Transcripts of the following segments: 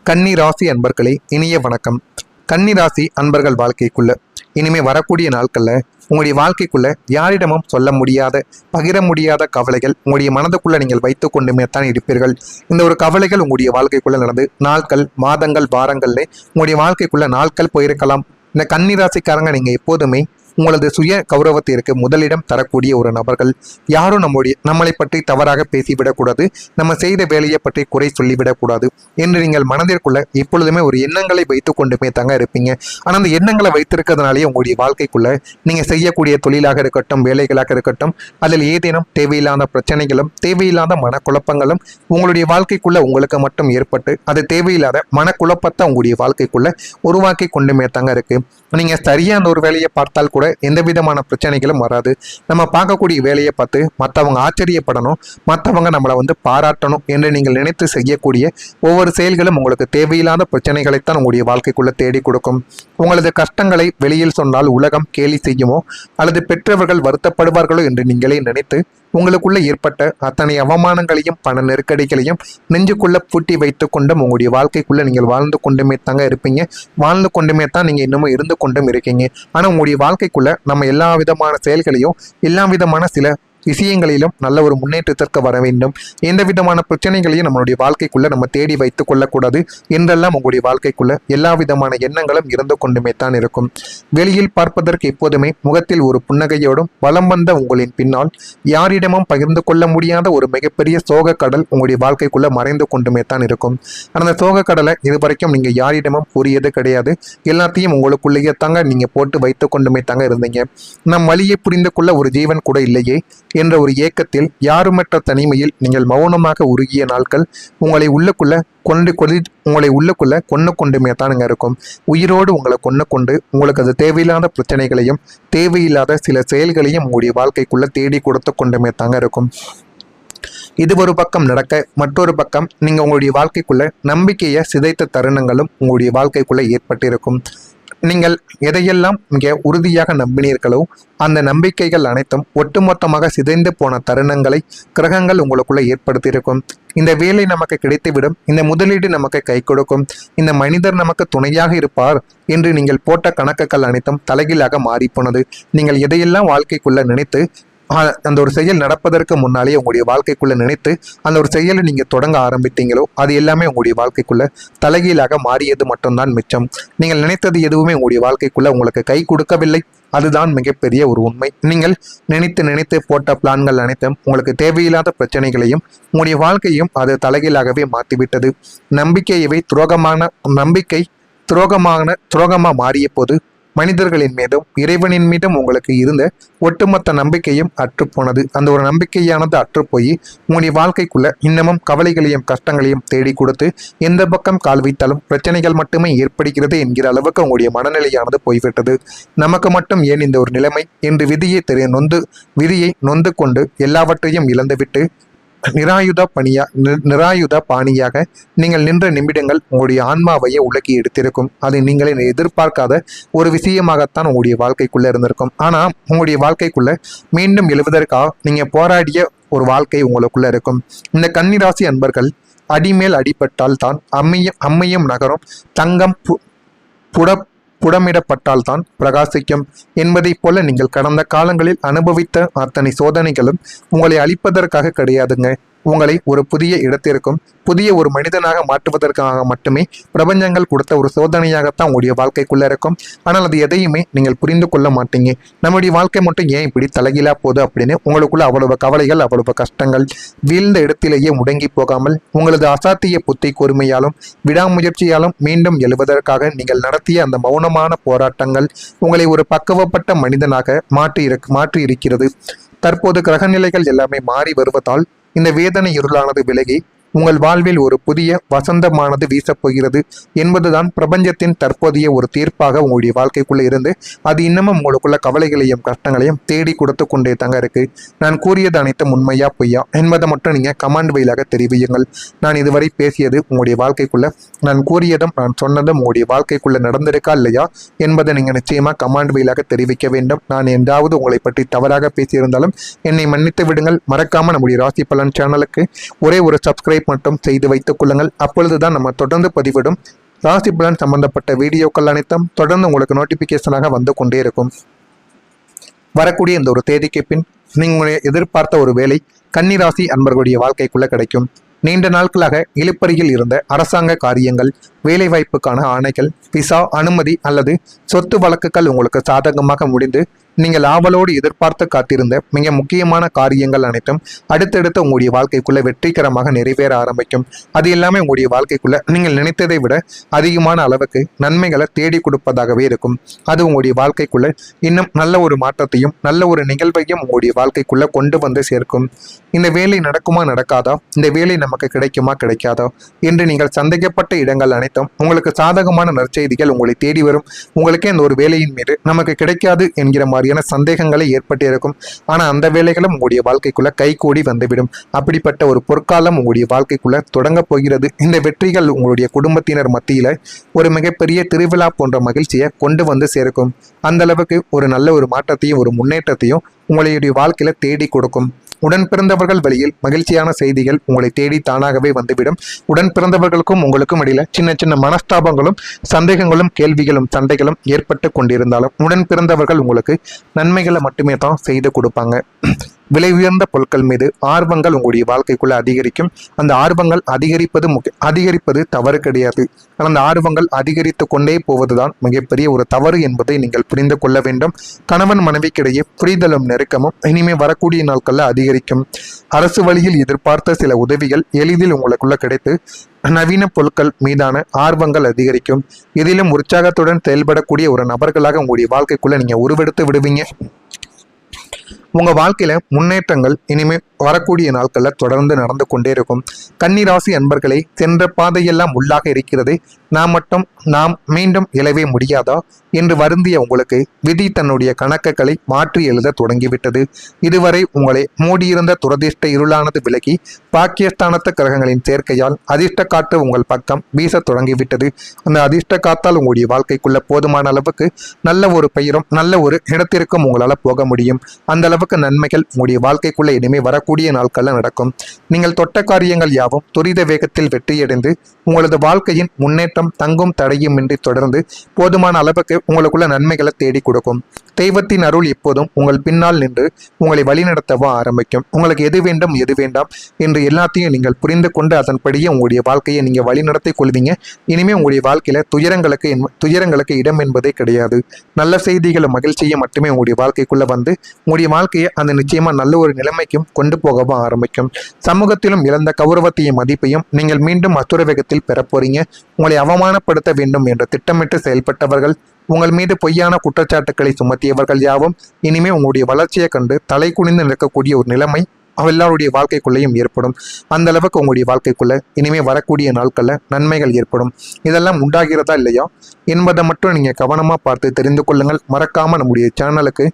கன்னி ராசி அன்பர்களே, இனிய வணக்கம். கன்னி ராசி அன்பர்கள் வாழ்க்கைக்குள்ள இனிமே வரக்கூடிய நாட்கள்ல உங்களுடைய வாழ்க்கைக்குள்ள யாரிடமும் சொல்ல முடியாத, பகிர முடியாத கவலைகள் உங்களுடைய மனதுக்குள்ள நீங்கள் வைத்துக் கொண்டுமே தான் இருப்பீர்கள். இந்த ஒரு கவலைகள் உங்களுடைய வாழ்க்கைக்குள்ள நடந்து நாட்கள், மாதங்கள், வாரங்கள்ல உங்களுடைய வாழ்க்கைக்குள்ள நாட்கள் போயிருக்கலாம். இந்த கன்னி ராசிக்காரங்க நீங்க எப்போதுமே உங்களது சுய கௌரவத்திற்கு முதலிடம் தரக்கூடிய ஒரு நபர்கள். யாரும் நம்மளை பற்றி தவறாக பேசிவிடக்கூடாது, நம்ம செய்த வேலையை பற்றி குறை சொல்லிவிடக்கூடாது என்று நீங்கள் மனதிற்குள்ள எப்பொழுதுமே ஒரு எண்ணங்களை வைத்து கொண்டுமே தாங்க இருப்பீங்க. ஆனால் அந்த எண்ணங்களை வைத்திருக்கிறதுனாலே உங்களுடைய வாழ்க்கைக்குள்ள நீங்கள் செய்யக்கூடிய தொழிலாக இருக்கட்டும், வேலைகளாக இருக்கட்டும், அதில் ஏதேனும் தேவையில்லாத பிரச்சனைகளும் தேவையில்லாத மனக்குழப்பங்களும் உங்களுடைய வாழ்க்கைக்குள்ள உங்களுக்கு மட்டும் ஏற்பட்டு அது தேவையில்லாத மனக்குழப்பத்தை உங்களுடைய வாழ்க்கைக்குள்ள உருவாக்கி கொண்டுமே தாங்க இருக்கு. நீங்க சரியான ஒரு வேலையை பார்த்தால் கூட எந்த விதமான பிரச்சனைகளும் வராது. நம்ம பார்க்கக்கூடிய வேலையை பார்த்து மற்றவங்க ஆச்சரியப்படணும், மற்றவங்க நம்மளை பாராட்டணும் என்று நீங்கள் நினைத்து செய்யக்கூடிய ஒவ்வொரு செயல்களும் உங்களுக்கு தேவையில்லாத பிரச்சனைகளைத்தான் உங்களுடைய வாழ்க்கைக்குள்ள தேடி கொடுக்கும். உங்களது கஷ்டங்களை வெளியில் சொன்னால் உலகம் கேலி செய்யுமோ அல்லது பெற்றவர்கள் வருத்தப்படுவார்களோ என்று நீங்களே நினைத்து உங்களுக்குள்ள ஏற்பட்ட அத்தனை அவமானங்களையும் பண நெருக்கடிகளையும் நெஞ்சுக்குள்ள பூட்டி வைத்துக் கொண்டும் உங்களுடைய வாழ்க்கைக்குள்ள நீங்கள் வாழ்ந்து கொண்டுமே தாங்க இருப்பீங்க. வாழ்ந்து கொண்டுமே தான் நீங்க இன்னமும் இருந்து கொண்டும் இருக்கீங்க. ஆனா உங்களுடைய வாழ்க்கைக்குள்ள நம்ம எல்லா விதமான செயல்களையும், எல்லா விதமான சில விஷயங்களிலும் நல்ல ஒரு முன்னேற்றத்திற்கு வர வேண்டும். எந்த விதமான பிரச்சனைகளையும் நம்மளுடைய வாழ்க்கைக்குள்ள நம்ம தேடி வைத்துக் கொள்ளக்கூடாது என்றெல்லாம் உங்களுடைய வாழ்க்கைக்குள்ள எல்லா விதமான எண்ணங்களும் இருந்து கொண்டுமே தான் இருக்கும். வெளியில் பார்ப்பதற்கு எப்போதுமே முகத்தில் ஒரு புன்னகையோடும் வலம் வந்த உங்களின் பின்னால் யாரிடமும் பகிர்ந்து கொள்ள முடியாத ஒரு மிகப்பெரிய சோக கடல் உங்களுடைய வாழ்க்கைக்குள்ள மறைந்து கொண்டுமே தான் இருக்கும். அந்த சோக கடலை இதுவரைக்கும் நீங்க யாரிடமும் கூறியது கிடையாது. எல்லாத்தையும் உங்களுக்குள்ளேயே தாங்க நீங்க போட்டு வைத்துக் கொண்டுமே தாங்க இருந்தீங்க. நம் வழியை புரிந்து கொள்ள ஒரு ஜீவன் கூட இல்லையே என்ற ஒரு ஏக்கத்தில், யாருமற்ற தனிமையில் நீங்கள் மௌனமாக உருகிய நாட்கள் உங்களை உள்ளுக்குள்ள கொண்டு கொண்டுமே தானுங்க இருக்கும். உயிரோடு உங்களை கொண்டு உங்களுக்கு அது தேவையில்லாத பிரச்சனைகளையும் தேவையில்லாத சில செயல்களையும் உங்களுடைய வாழ்க்கைக்குள்ள தேடி கொடுத்து கொண்டுமே தாங்க இருக்கும். இது ஒரு பக்கம் நடக்க, மற்றொரு பக்கம் நீங்க உங்களுடைய வாழ்க்கைக்குள்ள நம்பிக்கையை சிதைத்த தருணங்களும் உங்களுடைய வாழ்க்கைக்குள்ள ஏற்பட்டிருக்கும். நீங்கள் எதையெல்லாம் மிக உறுதியாக நம்பினீர்களோ அந்த நம்பிக்கைகள் அனைத்தும் ஒட்டுமொத்தமாக சிதைந்து போன தருணங்களை கிரகங்கள் உங்களுக்குள்ள ஏற்படுத்தியிருக்கும். இந்த வேலை நமக்கு கிடைத்துவிடும், இந்த முதலீடு நமக்கு கை கொடுக்கும், இந்த மனிதர் நமக்கு துணையாக இருப்பார் என்று நீங்கள் போட்ட கணக்குகள் அனைத்தும் தலைகீழாக மாறிப்போனது. நீங்கள் எதையெல்லாம் வாழ்க்கைக்குள்ள நினைத்து அந்த ஒரு செயல் நடப்பதற்கு முன்னாலே உங்களுடைய வாழ்க்கைக்குள்ள நினைத்து அந்த ஒரு செயலை நீங்க தொடங்க ஆரம்பித்தீங்களோ அது எல்லாமே உங்களுடைய வாழ்க்கைக்குள்ள தலைகீழாக மாறியது மட்டும்தான் மிச்சம். நீங்கள் நினைத்தது எதுவுமே உங்களுடைய வாழ்க்கைக்குள்ள உங்களுக்கு கை கொடுக்கவில்லை. அதுதான் மிகப்பெரிய ஒரு உண்மை. நீங்கள் நினைத்து போட்ட பிளான்கள் அனைத்தும் உங்களுக்கு தேவையில்லாத பிரச்சனைகளையும் உங்களுடைய வாழ்க்கையும் அது தலைகீழாகவே மாற்றிவிட்டது. நம்பிக்கையவே துரோகமா மாறிய போது மனிதர்களின் மீதும் இறைவனின் மீதும் உங்களுக்கு இருந்த ஒட்டுமொத்த நம்பிக்கையும் அற்றுப்போனது. அந்த ஒரு நம்பிக்கையானது அற்றுப்போய் உங்களுடைய வாழ்க்கைக்குள்ள இன்னமும் கவலைகளையும் கஷ்டங்களையும் தேடி கொடுத்து எந்த பக்கம் கால் வைத்தாலும் பிரச்சனைகள் மட்டுமே ஏற்படுகிறது என்கிற அளவுக்கு உங்களுடைய மனநிலையானது போய்விட்டது. நமக்கு மட்டும் ஏன் இந்த ஒரு நிலைமை என்று விதியை நொந்து கொண்டு எல்லாவற்றையும் இழந்துவிட்டு நிராயுத பாணியாக நீங்கள் நின்ற நிமிடங்கள் உங்களுடைய ஆன்மாவையே உலக்கி எடுத்திருக்கும். அது நீங்களே எதிர்பார்க்காத ஒரு விஷயமாகத்தான் உங்களுடைய வாழ்க்கைக்குள்ள இருந்திருக்கும். ஆனா உங்களுடைய வாழ்க்கைக்குள்ள மீண்டும் எழுவதற்காக நீங்க போராடிய ஒரு வாழ்க்கை உங்களுக்குள்ள இருக்கும். இந்த கன்னிராசி அன்பர்கள் அடிமேல் அடிபட்டால் தான் அம்மையும் நகரும், தங்கம் புடமிடப்பட்டால்தான் பிரகாசிக்கும் என்பதை போல நீங்கள் கடந்த காலங்களில் அனுபவித்த அத்தனை சோதனைகளும் உங்களை அழிப்பதற்காக கிடையாதுங்க. உங்களை ஒரு புதிய இடத்திற்கும் புதிய ஒரு மனிதனாக மாற்றுவதற்காக மட்டுமே பிரபஞ்சங்கள் கொடுத்த ஒரு சோதனையாகத்தான் உங்களுடைய வாழ்க்கைக்குள்ள இருக்கும். ஆனால் அது எதையுமே நீங்கள் புரிந்து கொள்ள மாட்டீங்க. நம்முடைய வாழ்க்கை மட்டும் ஏன் இப்படி தலைகீழா போகுது அப்படின்னு உங்களுக்குள்ள அவ்வளவு கவலைகள், அவ்வளவு கஷ்டங்கள். வீழ்ந்த இடத்திலேயே முடங்கி போகாமல் உங்களது அசாத்திய புத்தி கூர்மையாலும் விடாமுயற்சியாலும் மீண்டும் எழுவதற்காக நீங்கள் நடத்திய அந்த மௌனமான போராட்டங்கள் உங்களை ஒரு பக்குவப்பட்ட மனிதனாக மாற்றி இருக்கிறது. தற்போது கிரகநிலைகள் எல்லாமே மாறி வருவதால் இந்த வேதனை இருளானது விலகி உங்கள் வாழ்வில் ஒரு புதிய வசந்தமானது வீசப்போகிறது என்பதுதான் பிரபஞ்சத்தின் தற்போதைய ஒரு தீர்ப்பாக உங்களுடைய வாழ்க்கைக்குள்ள இருந்து அது இன்னமும் உங்களுக்குள்ள கவலைகளையும் கஷ்டங்களையும் தேடி கொடுத்து கொண்டே தாங்க இருக்கு. நான் கூறியது அனைத்தும் உண்மையா பொய்யா என்பதை மட்டும் நீங்க கமெண்ட் வழியாக தெரிவியுங்கள். நான் இதுவரை பேசியது உங்களுடைய வாழ்க்கைக்குள்ள நான் கூறியதும் நான் சொன்னதும் உங்களுடைய வாழ்க்கைக்குள்ள நடந்திருக்கா இல்லையா என்பதை நீங்க நிச்சயமா கமெண்ட் வழியாக தெரிவிக்க வேண்டும். நான் எந்தாவது உங்களை பற்றி தவறாக பேசியிருந்தாலும் என்னை மன்னித்து விடுங்கள். மறக்காம நம்முடைய ராசி பலன் சேனலுக்கு ஒரே ஒரு சப்ஸ்கிரைப் சப்ஸ்கிரைப் மட்டும் செய்து வைத்துக் கொள்ளுங்கள். அப்பொழுதுதான் நம்ம தொடர்ந்து பதிவிடும் ராசி பலன் சம்பந்தப்பட்ட வீடியோக்கள் அனைத்தும் தொடர்ந்து உங்களுக்கு நோட்டிபிகேஷனாக வந்து கொண்டே இருக்கும். வரக்கூடிய இந்த ஒரு தேதிக்கு பின் நீங்கள் எதிர்பார்த்த ஒரு வேலை கன்னிராசி அன்பர்களுடைய வாழ்க்கைக்குள்ள கிடைக்கும். நீண்ட நாட்களாக இழுப்பறியில் இருந்த அரசாங்க காரியங்கள், வேலைவாய்ப்புக்கான ஆணைகள், விசா அனுமதி அல்லது சொத்து வழக்குகள் உங்களுக்கு சாதகமாக முடிந்து நீங்கள் ஆவலோடு எதிர்பார்த்து காத்திருந்த மிக முக்கியமான காரியங்கள் அனைத்தும் அடுத்தடுத்து உங்களுடைய வாழ்க்கைக்குள்ள வெற்றிகரமாக நிறைவேற ஆரம்பிக்கும். அது எல்லாமே உங்களுடைய வாழ்க்கைக்குள்ள நீங்கள் நினைத்ததை விட அதிகமான அளவுக்கு நன்மைகளை தேடி கொடுப்பதாகவே இருக்கும். அது உங்களுடைய வாழ்க்கைக்குள்ள இன்னும் நல்ல ஒரு மாற்றத்தையும் நல்ல ஒரு நிகழ்வையும் உங்களுடைய வாழ்க்கைக்குள்ள கொண்டு வந்து சேர்க்கும். இந்த வேலை நடக்குமா நடக்காதா, இந்த வேலை நமக்கு கிடைக்குமா கிடைக்காதா என்று நீங்கள் சந்தேகப்பட்ட இடங்கள் அனைத்தும் உங்களுக்கு சாதகமான நற்செய்திகள் உங்களை தேடி வரும். உங்களுக்கே இந்த ஒரு வேலையின் மீது நமக்கு கிடைக்காது என்கிற மாதிரியான சந்தேகங்களை ஏற்பட்டு இருக்கும். ஆனால் அந்த வேலைகளும் உங்களுடைய வாழ்க்கைக்குள்ள கைகூடி வந்துவிடும். அப்படிப்பட்ட ஒரு பொற்காலம் உங்களுடைய வாழ்க்கைக்குள்ள தொடங்க போகிறது. இந்த வெற்றிகள் உங்களுடைய குடும்பத்தினர் மத்தியில ஒரு மிகப்பெரிய திருவிழா போன்ற மகிழ்ச்சியை கொண்டு வந்து சேர்க்கும். அந்த அளவுக்கு ஒரு நல்ல ஒரு மாற்றத்தையும் ஒரு முன்னேற்றத்தையும் உங்களுடைய வாழ்க்கையில தேடி கொடுக்கும். உடன் பிறந்தவர்கள் வழியில் மகிழ்ச்சியான செய்திகள் உங்களை தேடி தானாகவே வந்துவிடும். உடன் பிறந்தவர்களுக்கும் உங்களுக்கும் இடையில சின்ன சின்ன மனஸ்தாபங்களும் சந்தேகங்களும் கேள்விகளும் சண்டைகளும் ஏற்பட்டு கொண்டிருந்தாலும் உடன் பிறந்தவர்கள் உங்களுக்கு நன்மைகளை மட்டுமே தான் செய்து கொடுப்பாங்க. விலை உயர்ந்த பொருட்கள் மீது ஆர்வங்கள் உங்களுடைய வாழ்க்கைக்குள்ள அதிகரிக்கும். அந்த ஆர்வங்கள் அதிகரிப்பது தவறு கிடையாது. அந்த ஆர்வங்கள் அதிகரித்து கொண்டே போவதுதான் மிகப்பெரிய ஒரு தவறு என்பதை நீங்கள் புரிந்து கொள்ள வேண்டும். கணவன் மனைவிக்கிடையே புரிதலும் நெருக்கமும் இனிமே வரக்கூடிய நாட்கள்ல அதிகரிக்கும். அரசு வழியில் எதிர்பார்த்த சில உதவிகள் எளிதில் உங்களுக்குள்ள கிடைத்து நவீன பொருட்கள் மீதான ஆர்வங்கள் அதிகரிக்கும். இதிலும் உற்சாகத்துடன் செயல்படக்கூடிய ஒரு நபர்களாக உங்களுடைய வாழ்க்கைக்குள்ள நீங்க உருவெடுத்து விடுவீங்க. உங்க வாழ்க்கையில முன்னேற்றங்கள் இனிமே வரக்கூடிய நாட்கள்ல தொடர்ந்து நடந்து கொண்டே இருக்கும். கன்னிராசி அன்பர்களை சென்ற பாதையெல்லாம் உள்ளாக இருக்கிறது, நாம் மீண்டும் எழவே முடியாதா என்று வருந்திய உங்களுக்கு விதி தன்னுடைய கணக்குகளை மாற்றி எழுத தொடங்கிவிட்டது. இதுவரை உங்களை மூடியிருந்த துரதிர்ஷ்ட இருளானது விலகி பாக்கியஸ்தானத்து கிரகங்களின் சேர்க்கையால் அதிர்ஷ்ட காற்று உங்கள் பக்கம் வீச தொடங்கிவிட்டது. அந்த அதிர்ஷ்ட காத்தால் உங்களுடைய வாழ்க்கைக்குள்ள போதுமான அளவுக்கு நல்ல ஒரு பெயரும் நல்ல ஒரு இடத்திற்கும் உங்களால் போக முடியும். அந்த அளவுக்கு நன்மைகள் உங்களுடைய வாழ்க்கைக்குள்ள இனிமே வரக்கூடிய நாட்கள்ல நடக்கும். நீங்கள் தொட்ட காரியங்கள் யாவும் துரித வேகத்தில் வெற்றியடைந்து உங்களது வாழ்க்கையின் முன்னேற்றம் தங்கும் தடையுமின்றி தொடர்ந்து போதுமான அளவுக்கு உங்களுக்குள்ள நன்மைகளை தேடி கொடுக்கும். தெய்வத்தின் அருள் எப்போதும் உங்கள் பின்னால் நின்று உங்களை வழிநடத்தவா ஆரம்பிக்கும். உங்களுக்கு எது வேண்டும் எது வேண்டாம் என்று எல்லாத்தையும் நீங்கள் புரிந்து கொண்டு அதன்படியே உங்களுடைய வாழ்க்கையை நீங்க வழிநடத்தி கொள்வீங்க. இனிமே உங்களுடைய வாழ்க்கையில துயரங்களுக்கு இடம் என்பதே கிடையாது. நல்ல செய்திகளும் மகிழ்ச்சியும் மட்டுமே உங்களுடைய வாழ்க்கைக்குள்ள வந்து உங்களுடைய வாழ்க்கையை அந்த நிச்சயமா நல்ல ஒரு நிலைமைக்கும் கொண்டு போகவும் ஆரம்பிக்கும். சமூகத்திலும் இழந்த கௌரவத்தையும் மதிப்பையும் நீங்கள் மீண்டும் அசுர வேகத்தில் பெற போறீங்க. உங்களை அவமானப்படுத்த வேண்டும் என்று திட்டமிட்டு செயல்பட்டவர்கள், உங்கள் மீது பொய்யான குற்றச்சாட்டுக்களை சுமத்தியவர்கள் யாவும் இனிமே உங்களுடைய வளர்ச்சியை கண்டு தலை குனிந்து நிற்கக்கூடிய ஒரு நிலைமை எல்லாருடைய வாழ்க்கைக்குள்ளேயும் ஏற்படும். அந்த அளவுக்கு உங்களுடைய வாழ்க்கைக்குள்ள இனிமே வரக்கூடிய நாட்கள்ல நன்மைகள் ஏற்படும். இதெல்லாம் உண்டாகிறதா இல்லையா என்பதை மட்டும் நீங்க கவனமா பார்த்து தெரிந்து கொள்ளுங்கள். மறக்காம நம்முடைய சேனலுக்கு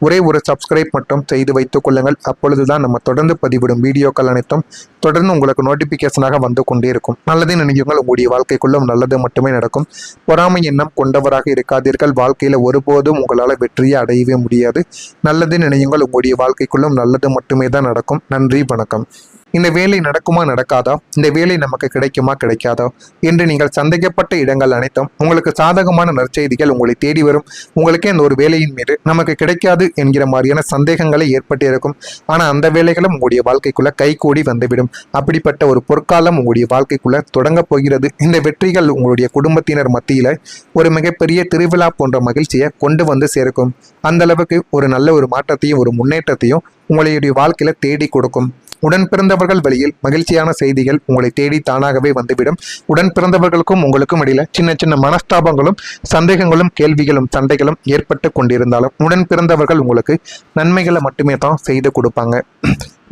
ஒரே ஒரு சப்ஸ்கிரைப் மட்டும் செய்து வைத்துக் கொள்ளுங்கள். அப்பொழுதுதான் நம்ம தொடர்ந்து பதிவிடும் வீடியோக்கள் அனைத்தும் தொடர்ந்து உங்களுக்கு நோட்டிபிகேஷனாக வந்து கொண்டே இருக்கும். நல்லதே நினைவுங்கள், உங்களுடைய வாழ்க்கைக்குள்ளும் நல்லது மட்டுமே நடக்கும். பொறாமை எண்ணம் கொண்டவராக இருக்காதீர்கள். வாழ்க்கையில ஒருபோதும் உங்களால் வெற்றியை அடையவே முடியாது. நல்லதே நினைவுங்கள், உங்களுடைய வாழ்க்கைக்குள்ளும் நல்லது மட்டுமே தான் நடக்கும். நன்றி, வணக்கம். இந்த வேலை நடக்குமா நடக்காதா, இந்த வேலை நமக்கு கிடைக்குமா கிடைக்காதா என்று நீங்கள் சந்தேகப்பட்ட இடங்கள் அனைத்தும் உங்களுக்கு சாதகமான நற்செய்திகள் உங்களை தேடி வரும். உங்களுக்கே இந்த ஒரு வேலையின் மீது நமக்கு கிடைக்காது என்கிற மாதிரியான சந்தேகங்களை ஏற்பட்டு இருக்கும். ஆனால் அந்த வேலைகளும் உங்களுடைய வாழ்க்கைக்குள்ள கைகூடி வந்துவிடும். அப்படிப்பட்ட ஒரு பொற்காலம் உங்களுடைய வாழ்க்கைக்குள்ள தொடங்க போகிறது. இந்த வெற்றிகள் உங்களுடைய குடும்பத்தினர் மத்தியில ஒரு மிகப்பெரிய திருவிழா போன்ற மகிழ்ச்சியை கொண்டு வந்து சேர்க்கும். அந்த அளவுக்கு ஒரு நல்ல ஒரு மாற்றத்தையும் ஒரு முன்னேற்றத்தையும் உங்களுடைய வாழ்க்கையில தேடி கொடுக்கும். உடன் பிறந்தவர்கள் வழியில் மகிழ்ச்சியான செய்திகள் உங்களை தேடி தானாகவே வந்துவிடும். உடன் பிறந்தவர்களுக்கும் உங்களுக்கும் இடையில சின்ன சின்ன மனஸ்தாபங்களும் சந்தேகங்களும் கேள்விகளும் சண்டைகளும் ஏற்பட்டு கொண்டிருந்தாலும் உடன் பிறந்தவர்கள் உங்களுக்கு நன்மைகளை மட்டுமே தான் செய்து கொடுப்பாங்க.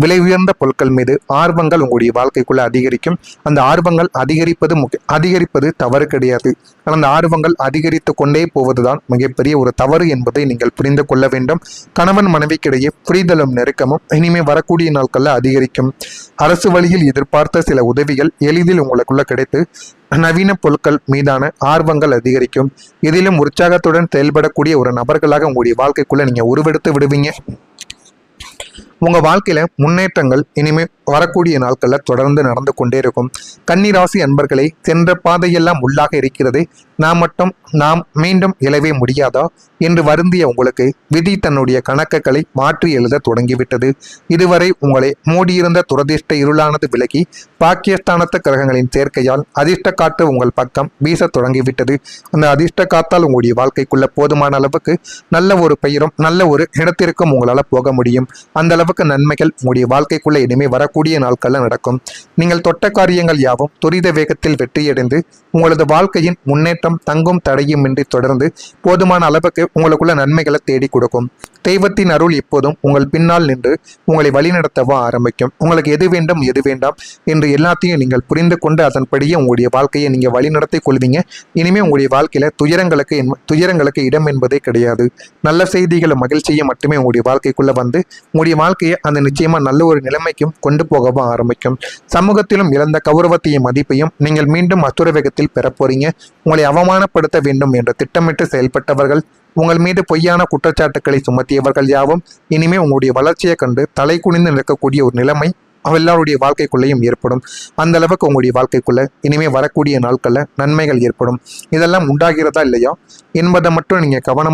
விலை உயர்ந்த பொருட்கள் மீது ஆர்வங்கள் உங்களுடைய வாழ்க்கைக்குள்ள அதிகரிக்கும். அந்த ஆர்வங்கள் அதிகரிப்பது தவறு கிடையாது. அந்த ஆர்வங்கள் அதிகரித்து கொண்டே போவதுதான் மிகப்பெரிய ஒரு தவறு என்பதை நீங்கள் புரிந்து கொள்ள வேண்டும். கணவன் மனைவிக்கிடையே புரிதலும் நெருக்கமும் இனிமே வரக்கூடிய நாட்கள்ல அதிகரிக்கும். அரசு வழியில் எதிர்பார்த்த சில உதவிகள் எளிதில் உங்களுக்குள்ள கிடைத்து நவீன பொருட்கள் மீதான ஆர்வங்கள் அதிகரிக்கும். இதிலும் உற்சாகத்துடன் செயல்படக்கூடிய ஒரு நபர்களாக உங்களுடைய வாழ்க்கைக்குள்ள நீங்க உருவெடுத்து விடுவீங்க. உங்க வாழ்க்கையில முன்னேற்றங்கள் இனிமே வரக்கூடிய நாட்களில் தொடர்ந்து நடந்து கொண்டே இருக்கும். கன்னிராசி அன்பர்களே, சென்ற பாதையெல்லாம் முள்ளாக இருக்கிறது, நாம் மீண்டும் எழவே முடியாதா என்று வருந்திய உங்களுக்கு விதி தன்னுடைய கணக்குகளை மாற்றி எழுத தொடங்கிவிட்டது. இதுவரை உங்களை மூடியிருந்த துரதிர்ஷ்ட இருளானது விலகி பாக்கியஸ்தானத்து கிரகங்களின் சேர்க்கையால் அதிர்ஷ்ட காற்று உங்கள் பக்கம் வீச தொடங்கிவிட்டது. அந்த அதிர்ஷ்ட காத்தால் உங்களுடைய வாழ்க்கைக்குள்ள போதுமான அளவுக்கு நல்ல ஒரு பெயரும் நல்ல ஒரு இடத்திற்கும் உங்களால் போக முடியும். அந்த அளவுக்கு நன்மைகள் உங்களுடைய வாழ்க்கைக்குள்ள இனிமே வரக்கூடிய நாட்களில் நடக்கும். நீங்கள் தொட்ட காரியங்கள் யாவும் துரித வேகத்தில் வெற்றியடைந்து உங்களது வாழ்க்கையின் முன்னேற்றம் தங்கும் தடையுமின்றி தொடர்ந்து போதுமான அளவுக்கு உங்களுக்குள்ள நன்மைகளை தேடி கொடுக்கும். தெய்வத்தின் அருள் எப்போதும் உங்கள் பின்னால் நின்று உங்களை வழிநடத்தவா ஆரம்பிக்கும். உங்களுக்கு எது வேண்டும் எது வேண்டாம் என்று எல்லாத்தையும் நீங்கள் புரிந்து கொண்டு அதன்படியே உங்களுடைய வாழ்க்கையை நீங்கள் வழிநடத்தி கொள்வீங்க. இனிமேல் உங்களுடைய வாழ்க்கையில துயரங்களுக்கு இடம் என்பதே கிடையாது. நல்ல செய்திகளும் மகிழ்ச்சியும் மட்டுமே உங்களுடைய வாழ்க்கைக்குள்ள வந்து உங்களுடைய வாழ்க்கையை அந்த நிச்சயமா நல்ல ஒரு நிலைமைக்கும் கொண்டு போகவும் ஆரம்பிக்கும். சமூகத்திலும் இழந்த கௌரவத்தையும் மதிப்பையும் நீங்கள் மீண்டும் அசுர வேகத்தில் பெற போறீங்க. உங்களை அவமானப்படுத்த வேண்டும் என்று திட்டமிட்டு செயல்பட்டவர்கள், உங்கள் மீது பொய்யான குற்றச்சாட்டுக்களை சுமத்தியவர்கள் யாவும் இனிமே உங்களுடைய வளர்ச்சியை கண்டு தலை குனிந்து நிற்கக்கூடிய ஒரு நிலைமை எல்லாருடைய வாழ்க்கைக்குள்ளேயும் ஏற்படும். அந்த அளவுக்கு உங்களுடைய வாழ்க்கைக்குள்ள இனிமே வரக்கூடிய நாட்கள்ல நன்மைகள் ஏற்படும். இதெல்லாம் உண்டாகிறதா இல்லையா என்பதை மட்டும் நீங்க கவனம்